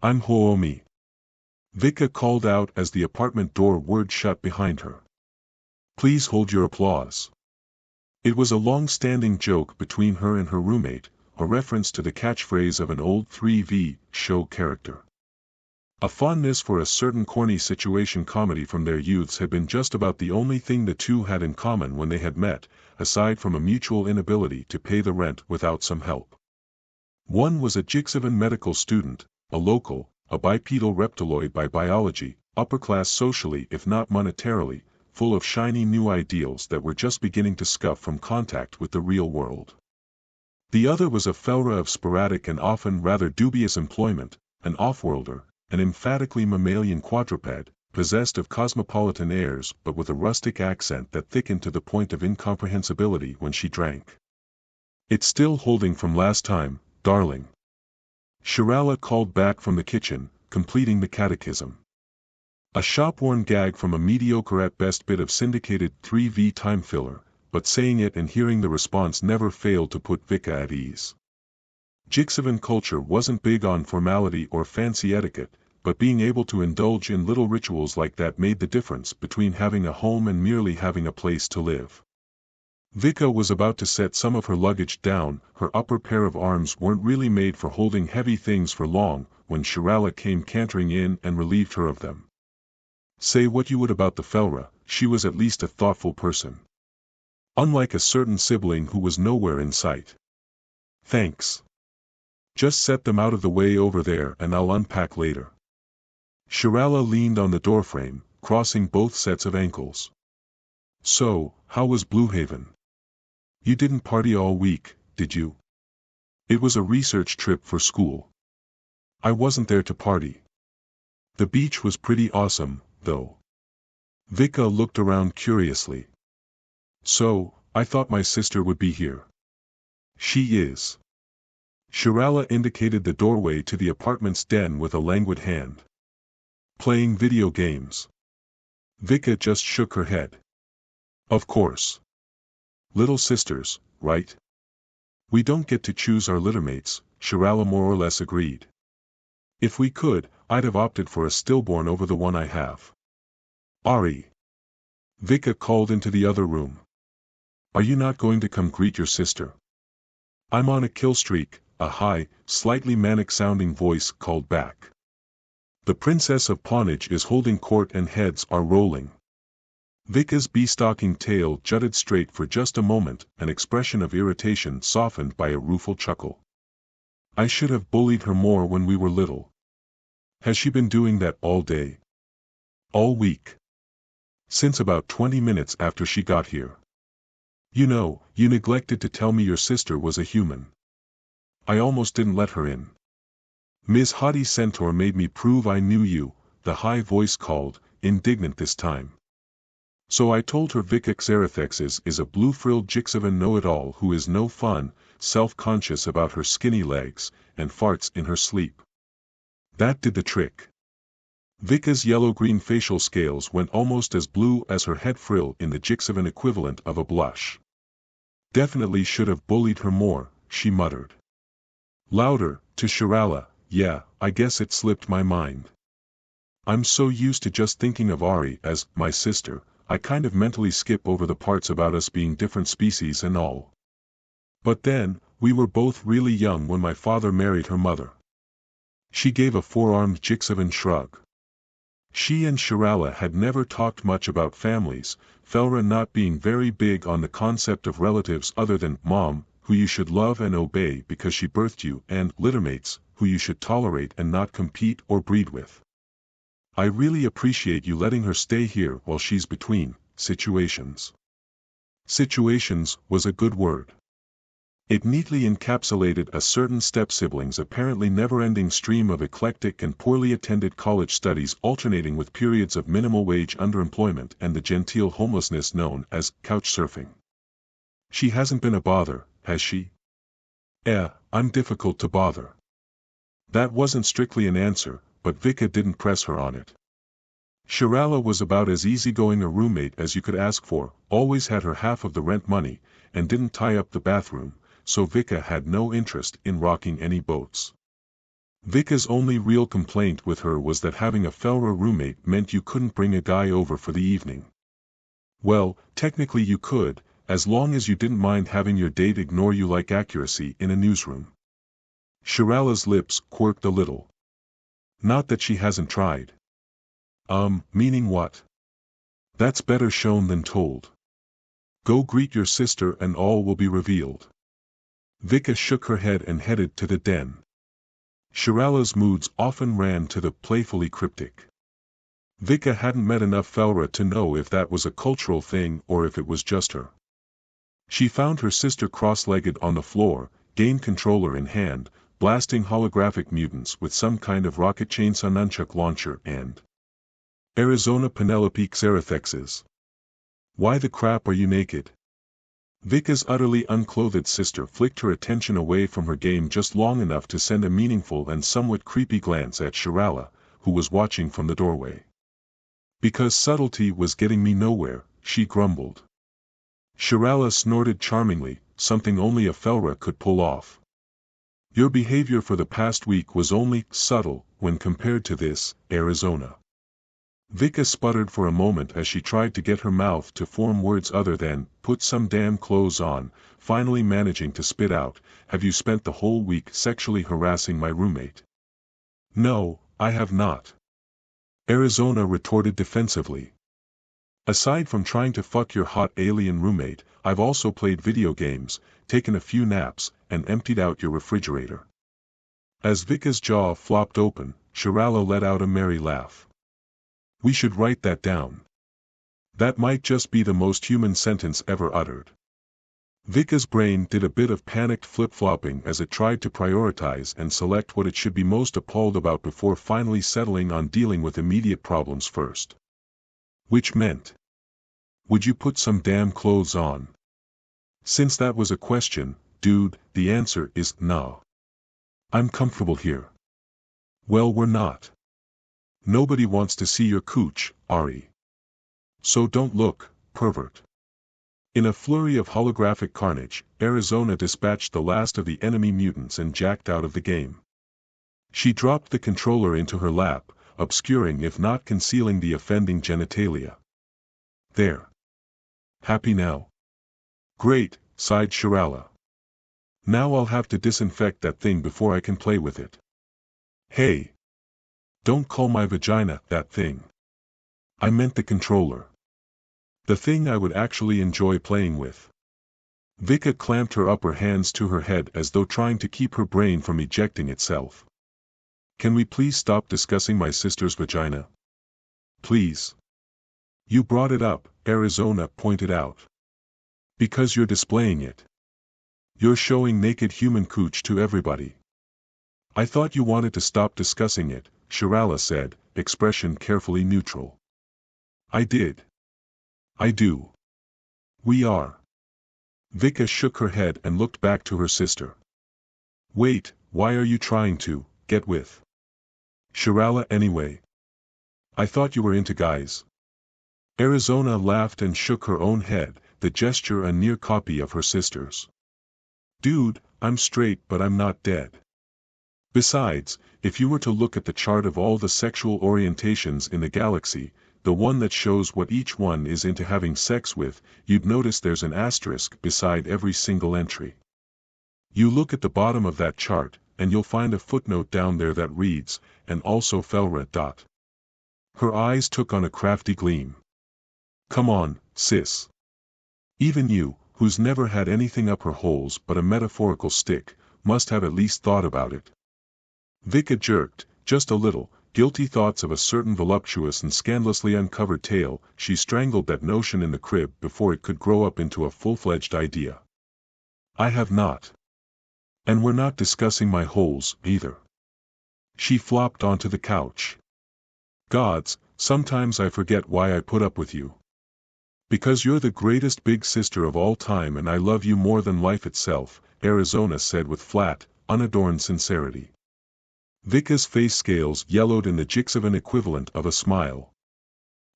I'm Hoomi. Vika called out as the apartment door word shut behind her. Please hold your applause. It was a long-standing joke between her and her roommate, a reference to the catchphrase of an old 3V show character. A fondness for a certain corny situation comedy from their youths had been just about the only thing the two had in common when they had met, aside from a mutual inability to pay the rent without some help. One was a Jixivan medical student, a local, a bipedal reptiloid by biology, upper-class socially if not monetarily, full of shiny new ideals that were just beginning to scuff from contact with the real world. The other was a Felra of sporadic and often rather dubious employment, an off-worlder, an emphatically mammalian quadruped, possessed of cosmopolitan airs but with a rustic accent that thickened to the point of incomprehensibility when she drank. It's still holding from last time, darling. Shirala called back from the kitchen, completing the catechism. A shop-worn gag from a mediocre at best bit of syndicated 3V time filler, but saying it and hearing the response never failed to put Vika at ease. Jixivan culture wasn't big on formality or fancy etiquette, but being able to indulge in little rituals like that made the difference between having a home and merely having a place to live. Vika was about to set some of her luggage down, her upper pair of arms weren't really made for holding heavy things for long, when Shirala came cantering in and relieved her of them. Say what you would about the Felra, she was at least a thoughtful person. Unlike a certain sibling who was nowhere in sight. Thanks. Just set them out of the way over there and I'll unpack later. Shirala leaned on the doorframe, crossing both sets of ankles. So, how was Bluehaven? You didn't party all week, did you? It was a research trip for school. I wasn't there to party. The beach was pretty awesome, though. Vika looked around curiously. So, I thought my sister would be here. She is. Shirala indicated the doorway to the apartment's den with a languid hand. Playing video games. Vika just shook her head. Of course. Little sisters, right? We don't get to choose our littermates, Shirala more or less agreed. If we could, I'd have opted for a stillborn over the one I have. Ari. Vika called into the other room. Are you not going to come greet your sister? I'm on a kill streak, a high, slightly manic-sounding voice called back. The Princess of Pawnage is holding court and heads are rolling. Vika's bee-stalking tail jutted straight for just a moment, an expression of irritation softened by a rueful chuckle. I should have bullied her more when we were little. Has she been doing that all day? All week. Since about 20 minutes after she got here. You know, you neglected to tell me your sister was a human. I almost didn't let her in. Ms. Haughty Centaur made me prove I knew you, the high voice called, indignant this time. So I told her Vika Xerathexes is a blue-frilled Jixivan know-it-all who is no fun, self-conscious about her skinny legs, and farts in her sleep. That did the trick. Vika's yellow-green facial scales went almost as blue as her head frill in the Jixivan equivalent of a blush. Definitely should have bullied her more, she muttered. Louder, to Shirala, yeah, I guess it slipped my mind. I'm so used to just thinking of Ari as my sister, I kind of mentally skip over the parts about us being different species and all. But then, we were both really young when my father married her mother. She gave a four-armed Jixivan shrug. She and Shirala had never talked much about families, Felra not being very big on the concept of relatives other than mom, who you should love and obey because she birthed you, and littermates, who you should tolerate and not compete or breed with. I really appreciate you letting her stay here while she's between situations. Situations was a good word. It neatly encapsulated a certain step-sibling's apparently never-ending stream of eclectic and poorly attended college studies alternating with periods of minimal-wage underemployment and the genteel homelessness known as couchsurfing. She hasn't been a bother, has she? I'm difficult to bother. That wasn't strictly an answer, but Vika didn't press her on it. Shirala was about as easygoing a roommate as you could ask for, always had her half of the rent money, and didn't tie up the bathroom, so Vika had no interest in rocking any boats. Vika's only real complaint with her was that having a Felra roommate meant you couldn't bring a guy over for the evening. Well, technically you could, as long as you didn't mind having your date ignore you like accuracy in a newsroom. Shirala's lips quirked a little. Not that she hasn't tried. Meaning what? That's better shown than told. Go greet your sister and all will be revealed. Vika shook her head and headed to the den. Shirala's moods often ran to the playfully cryptic. Vika hadn't met enough Felra to know if that was a cultural thing or if it was just her. She found her sister cross-legged on the floor, game controller in hand, blasting holographic mutants with some kind of rocket chainsaw nunchuck launcher and Arizona Penelope Xerathexes. Why the crap are you naked? Vika's utterly unclothed sister flicked her attention away from her game just long enough to send a meaningful and somewhat creepy glance at Shirala, who was watching from the doorway. Because subtlety was getting me nowhere, she grumbled. Shirala snorted charmingly, something only a Felra could pull off. Your behavior for the past week was only subtle when compared to this, Arizona. Vika sputtered for a moment as she tried to get her mouth to form words other than, put some damn clothes on, finally managing to spit out, have you spent the whole week sexually harassing my roommate? No, I have not. Arizona retorted defensively. Aside from trying to fuck your hot alien roommate, I've also played video games, taken a few naps, and emptied out your refrigerator. As Vika's jaw flopped open, Shirala let out a merry laugh. We should write that down. That might just be the most human sentence ever uttered. Vika's brain did a bit of panicked flip-flopping as it tried to prioritize and select what it should be most appalled about before finally settling on dealing with immediate problems first. Which meant, would you put some damn clothes on? Since that was a question, dude, the answer is no. I'm comfortable here. Well, we're not. Nobody wants to see your cooch, Ari. So don't look, pervert. In a flurry of holographic carnage, Arizona dispatched the last of the enemy mutants and jacked out of the game. She dropped the controller into her lap, obscuring if not concealing the offending genitalia. There. Happy now? Great, sighed Shirala. Now I'll have to disinfect that thing before I can play with it. Hey! Don't call my vagina that thing. I meant the controller. The thing I would actually enjoy playing with. Vika clamped her upper hands to her head as though trying to keep her brain from ejecting itself. Can we please stop discussing my sister's vagina? Please. You brought it up, Arizona pointed out. Because you're displaying it. You're showing naked human cooch to everybody. I thought you wanted to stop discussing it, Shirala said, expression carefully neutral. I did. I do. We are. Vika shook her head and looked back to her sister. Wait, why are you trying to get with Shirala anyway? I thought you were into guys. Arizona laughed and shook her own head, the gesture a near copy of her sister's. Dude, I'm straight but I'm not dead. Besides, if you were to look at the chart of all the sexual orientations in the galaxy, the one that shows what each one is into having sex with, you'd notice there's an asterisk beside every single entry. You look at the bottom of that chart, and you'll find a footnote down there that reads, and also Felra. Her eyes took on a crafty gleam. Come on, sis. Even you, who's never had anything up her holes but a metaphorical stick, must have at least thought about it. Vika jerked, just a little, guilty thoughts of a certain voluptuous and scandalously uncovered tale. She strangled that notion in the crib before it could grow up into a full-fledged idea. I have not. And we're not discussing my holes, either. She flopped onto the couch. Gods, sometimes I forget why I put up with you. Because you're the greatest big sister of all time and I love you more than life itself, Arizona said with flat, unadorned sincerity. Vika's face scales yellowed in the Jixavan equivalent of a smile.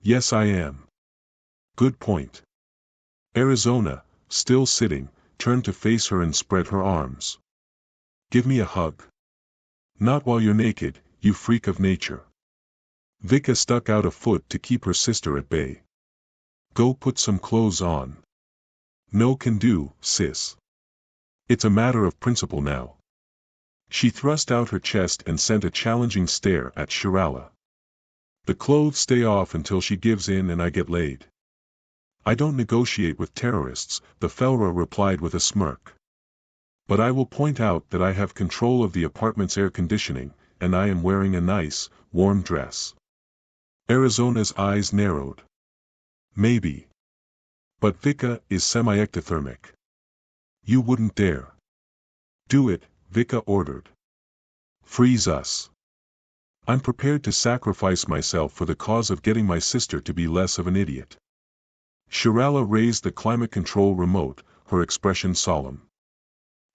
Yes I am. Good point. Arizona, still sitting, turned to face her and spread her arms. Give me a hug. Not while you're naked, you freak of nature. Vika stuck out a foot to keep her sister at bay. Go put some clothes on. No can do, sis. It's a matter of principle now. She thrust out her chest and sent a challenging stare at Shirala. The clothes stay off until she gives in and I get laid. I don't negotiate with terrorists, the Felra replied with a smirk. But I will point out that I have control of the apartment's air conditioning, and I am wearing a nice, warm dress. Arizona's eyes narrowed. Maybe. But Vika is semi-ectothermic. You wouldn't dare. Do it, Vika ordered. Freeze us. I'm prepared to sacrifice myself for the cause of getting my sister to be less of an idiot. Shirala raised the climate control remote, her expression solemn.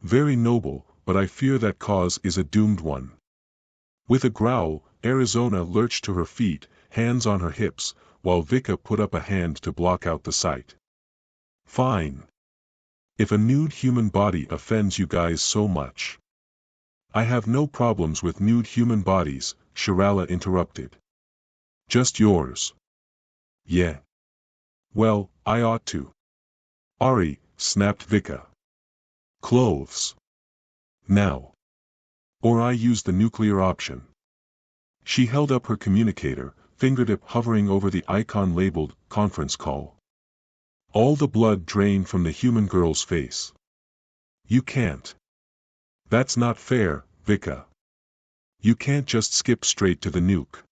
Very noble, but I fear that cause is a doomed one. With a growl, Arizona lurched to her feet, hands on her hips, while Vika put up a hand to block out the sight. Fine. If a nude human body offends you guys so much. I have no problems with nude human bodies, Shirala interrupted. Just yours. Yeah. Well, I ought to. Ari, snapped Vika. Clothes. Now. Or I use the nuclear option. She held up her communicator, fingertip hovering over the icon labeled, conference call. All the blood drained from the human girl's face. You can't. That's not fair, Vika. You can't just skip straight to the nuke.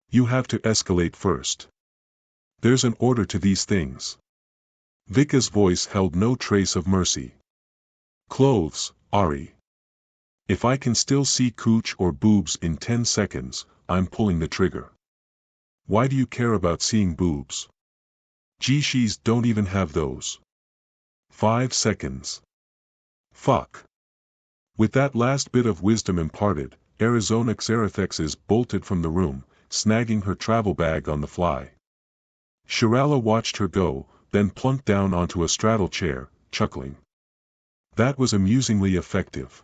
You have to escalate first. There's an order to these things. Vika's voice held no trace of mercy. Clothes, Ari. If I can still see cooch or boobs in 10 seconds, I'm pulling the trigger. Why do you care about seeing boobs? Jishis don't even have those. 5 seconds. Fuck. With that last bit of wisdom imparted, Arizona Xerathexes bolted from the room, snagging her travel bag on the fly. Shirala watched her go, then plunked down onto a straddle chair, chuckling. That was amusingly effective.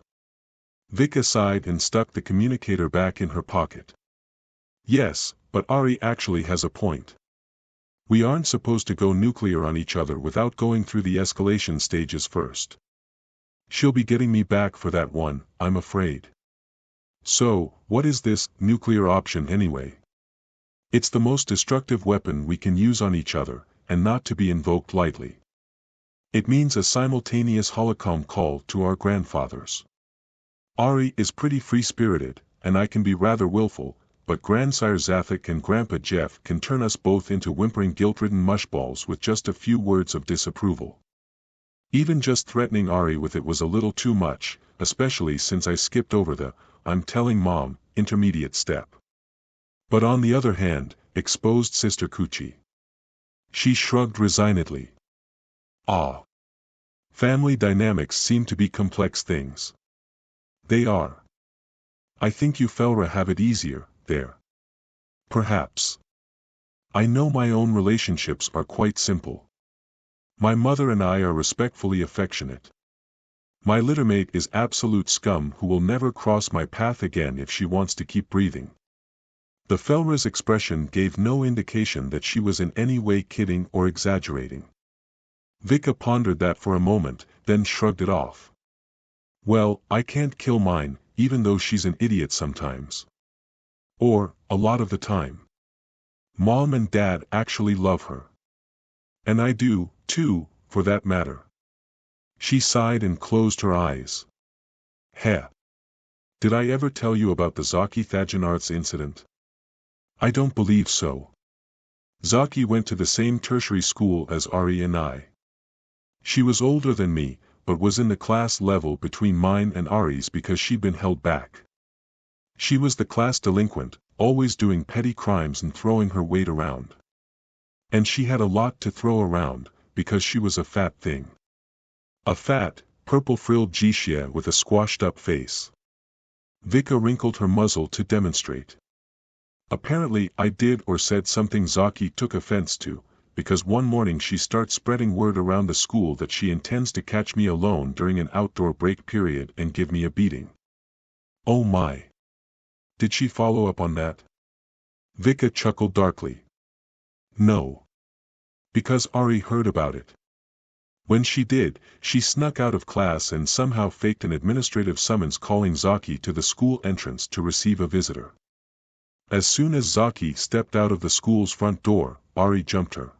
Vika sighed and stuck the communicator back in her pocket. Yes, but Ari actually has a point. We aren't supposed to go nuclear on each other without going through the escalation stages first. She'll be getting me back for that one, I'm afraid. So, what is this nuclear option anyway? It's the most destructive weapon we can use on each other, and not to be invoked lightly. It means a simultaneous holocron call to our grandfathers. Ari is pretty free-spirited, and I can be rather willful, but Grandsire Zathik and Grandpa Jeff can turn us both into whimpering guilt-ridden mushballs with just a few words of disapproval. Even just threatening Ari with it was a little too much, especially since I skipped over the, I'm telling Mom, intermediate step. But on the other hand, exposed Sister Coochie. She shrugged resignedly. Ah. Family dynamics seem to be complex things. They are. I think you Felra have it easier, there. Perhaps. I know my own relationships are quite simple. My mother and I are respectfully affectionate. My littermate is absolute scum who will never cross my path again if she wants to keep breathing. The Felra's expression gave no indication that she was in any way kidding or exaggerating. Vika pondered that for a moment, then shrugged it off. Well, I can't kill mine, even though she's an idiot sometimes. Or, a lot of the time. Mom and Dad actually love her. And I do, too, for that matter. She sighed and closed her eyes. Heh. Did I ever tell you about the Zaki Thajanarth's incident? I don't believe so. Zaki went to the same tertiary school as Ari and I. She was older than me, but was in the class level between mine and Ari's because she'd been held back. She was the class delinquent, always doing petty crimes and throwing her weight around. And she had a lot to throw around, because she was a fat thing. A fat, purple-frilled Jishia with a squashed-up face. Vika wrinkled her muzzle to demonstrate. Apparently I did or said something Zaki took offense to, because one morning she starts spreading word around the school that she intends to catch me alone during an outdoor break period and give me a beating. Oh my. Did she follow up on that? Vika chuckled darkly. No. Because Ari heard about it. When she did, she snuck out of class and somehow faked an administrative summons calling Zaki to the school entrance to receive a visitor. As soon as Zaki stepped out of the school's front door, Ari jumped her.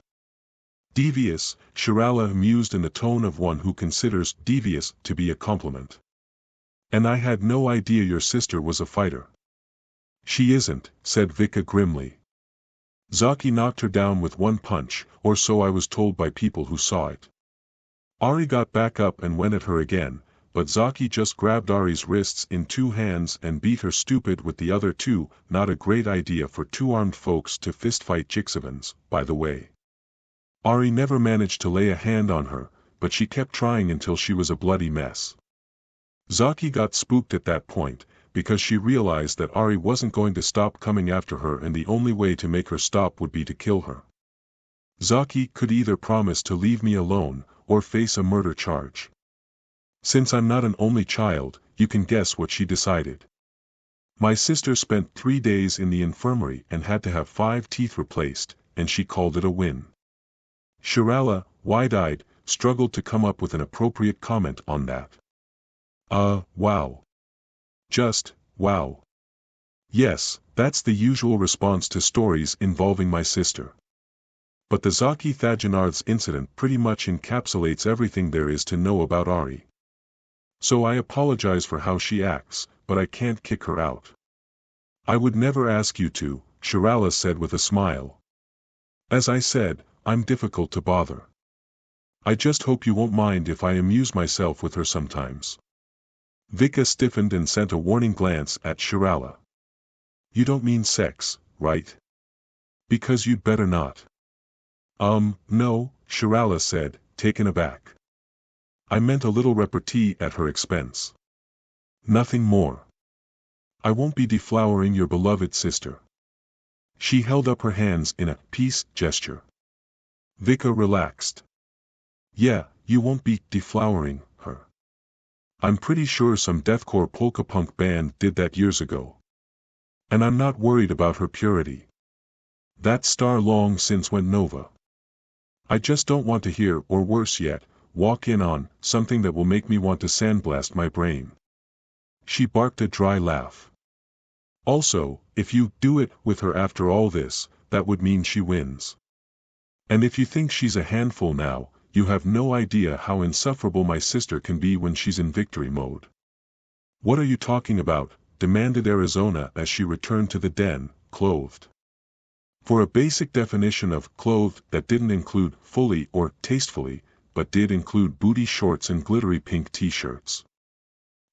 Devious, Shirala mused in the tone of one who considers devious to be a compliment. And I had no idea your sister was a fighter. She isn't, said Vika grimly. Zaki knocked her down with one punch, or so I was told by people who saw it. Ari got back up and went at her again, but Zaki just grabbed Ari's wrists in two hands and beat her stupid with the other two. Not a great idea for two armed folks to fistfight Jixavans, by the way. Ari never managed to lay a hand on her, but she kept trying until she was a bloody mess. Zaki got spooked at that point, because she realized that Ari wasn't going to stop coming after her and the only way to make her stop would be to kill her. Zaki could either promise to leave me alone, or face a murder charge. Since I'm not an only child, you can guess what she decided. My sister spent 3 days in the infirmary and had to have 5 teeth replaced, and she called it a win. Shirala, wide-eyed, struggled to come up with an appropriate comment on that. Wow. Just, wow. Yes, that's the usual response to stories involving my sister. But the Zaki Thajanarth's incident pretty much encapsulates everything there is to know about Ari. So I apologize for how she acts, but I can't kick her out. I would never ask you to, Shirala said with a smile. As I said, I'm difficult to bother. I just hope you won't mind if I amuse myself with her sometimes. Vika stiffened and sent a warning glance at Shirala. You don't mean sex, right? Because you'd better not. No, Shirala said, taken aback. I meant a little repartee at her expense. Nothing more. I won't be deflowering your beloved sister. She held up her hands in a peace gesture. Vika relaxed. Yeah, you won't be deflowering her. I'm pretty sure some deathcore polka punk band did that years ago. And I'm not worried about her purity. That star long since went nova. I just don't want to hear, or worse yet, walk in on, something that will make me want to sandblast my brain. She barked a dry laugh. Also, if you do it with her after all this, that would mean she wins. And if you think she's a handful now, you have no idea how insufferable my sister can be when she's in victory mode. What are you talking about? Demanded Arizona as she returned to the den, clothed. For a basic definition of clothed that didn't include fully or tastefully, but did include booty shorts and glittery pink t-shirts.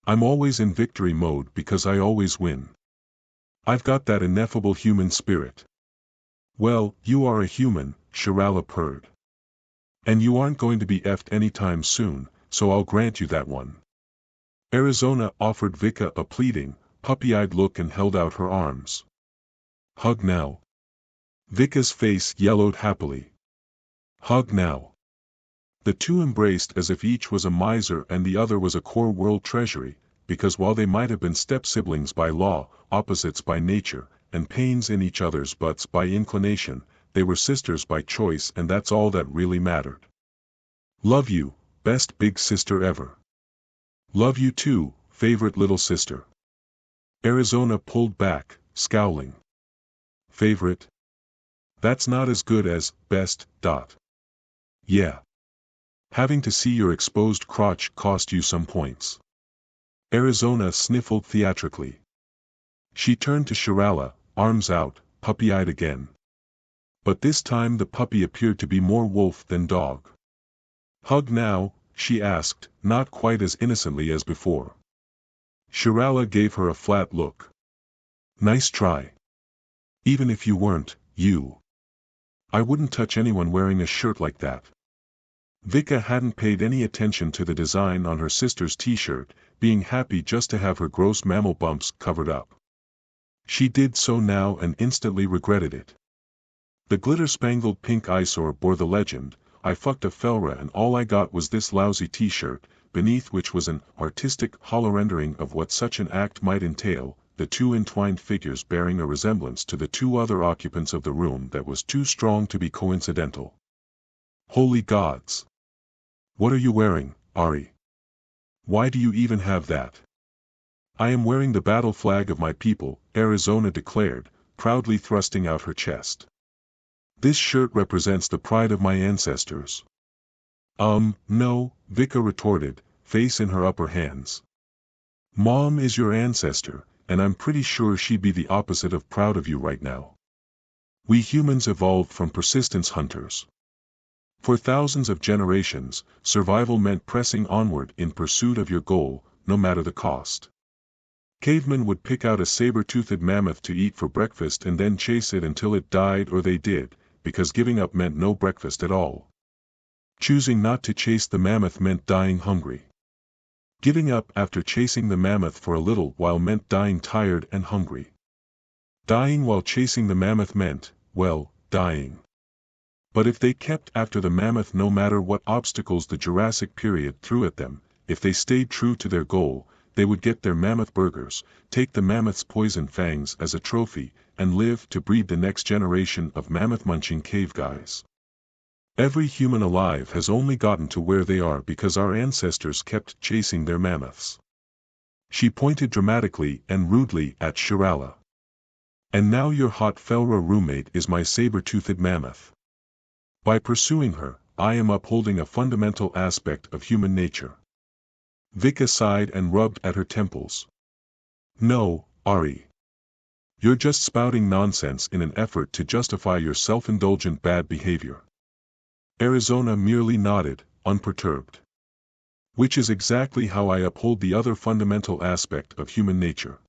I'm always in victory mode because I always win. I've got that ineffable human spirit. Well, you are a human, Shirala purred. And you aren't going to be effed anytime soon, so I'll grant you that one. Arizona offered Vika a pleading, puppy-eyed look and held out her arms. Hug now. Vika's face yellowed happily. Hug now. The two embraced as if each was a miser and the other was a core world treasury, because while they might have been step-siblings by law, opposites by nature, and pains in each other's butts by inclination, they were sisters by choice and that's all that really mattered. Love you, best big sister ever. Love you too, favorite little sister. Arizona pulled back, scowling. Favorite? That's not as good as best. Yeah. Having to see your exposed crotch cost you some points. Arizona sniffled theatrically. She turned to Shirala, arms out, puppy-eyed again. But this time the puppy appeared to be more wolf than dog. Hug now, she asked, not quite as innocently as before. Shirala gave her a flat look. Nice try. Even if you weren't, you. I wouldn't touch anyone wearing a shirt like that. Vika hadn't paid any attention to the design on her sister's t-shirt, being happy just to have her gross mammal bumps covered up. She did so now and instantly regretted it. The glitter-spangled pink eyesore bore the legend, I fucked a fellra and all I got was this lousy t-shirt, beneath which was an artistic hollow-rendering of what such an act might entail, the two entwined figures bearing a resemblance to the two other occupants of the room that was too strong to be coincidental. Holy gods! What are you wearing, Ari? Why do you even have that? I am wearing the battle flag of my people, Arizona declared, proudly thrusting out her chest. This shirt represents the pride of my ancestors. No, Vika retorted, face in her upper hands. Mom is your ancestor, and I'm pretty sure she'd be the opposite of proud of you right now. We humans evolved from persistence hunters. For thousands of generations, survival meant pressing onward in pursuit of your goal, no matter the cost. Cavemen would pick out a saber-toothed mammoth to eat for breakfast and then chase it until it died, or they did, because giving up meant no breakfast at all. Choosing not to chase the mammoth meant dying hungry. Giving up after chasing the mammoth for a little while meant dying tired and hungry. Dying while chasing the mammoth meant, well, dying. But if they kept after the mammoth no matter what obstacles the Jurassic period threw at them, if they stayed true to their goal, they would get their mammoth burgers, take the mammoth's poison fangs as a trophy, and live to breed the next generation of mammoth-munching cave guys. Every human alive has only gotten to where they are because our ancestors kept chasing their mammoths. She pointed dramatically and rudely at Shirala. And now your hot Felra roommate is my saber-toothed mammoth. By pursuing her, I am upholding a fundamental aspect of human nature. Vika sighed and rubbed at her temples. No, Ari. You're just spouting nonsense in an effort to justify your self-indulgent bad behavior. Arizona merely nodded, unperturbed. Which is exactly how I uphold the other fundamental aspect of human nature.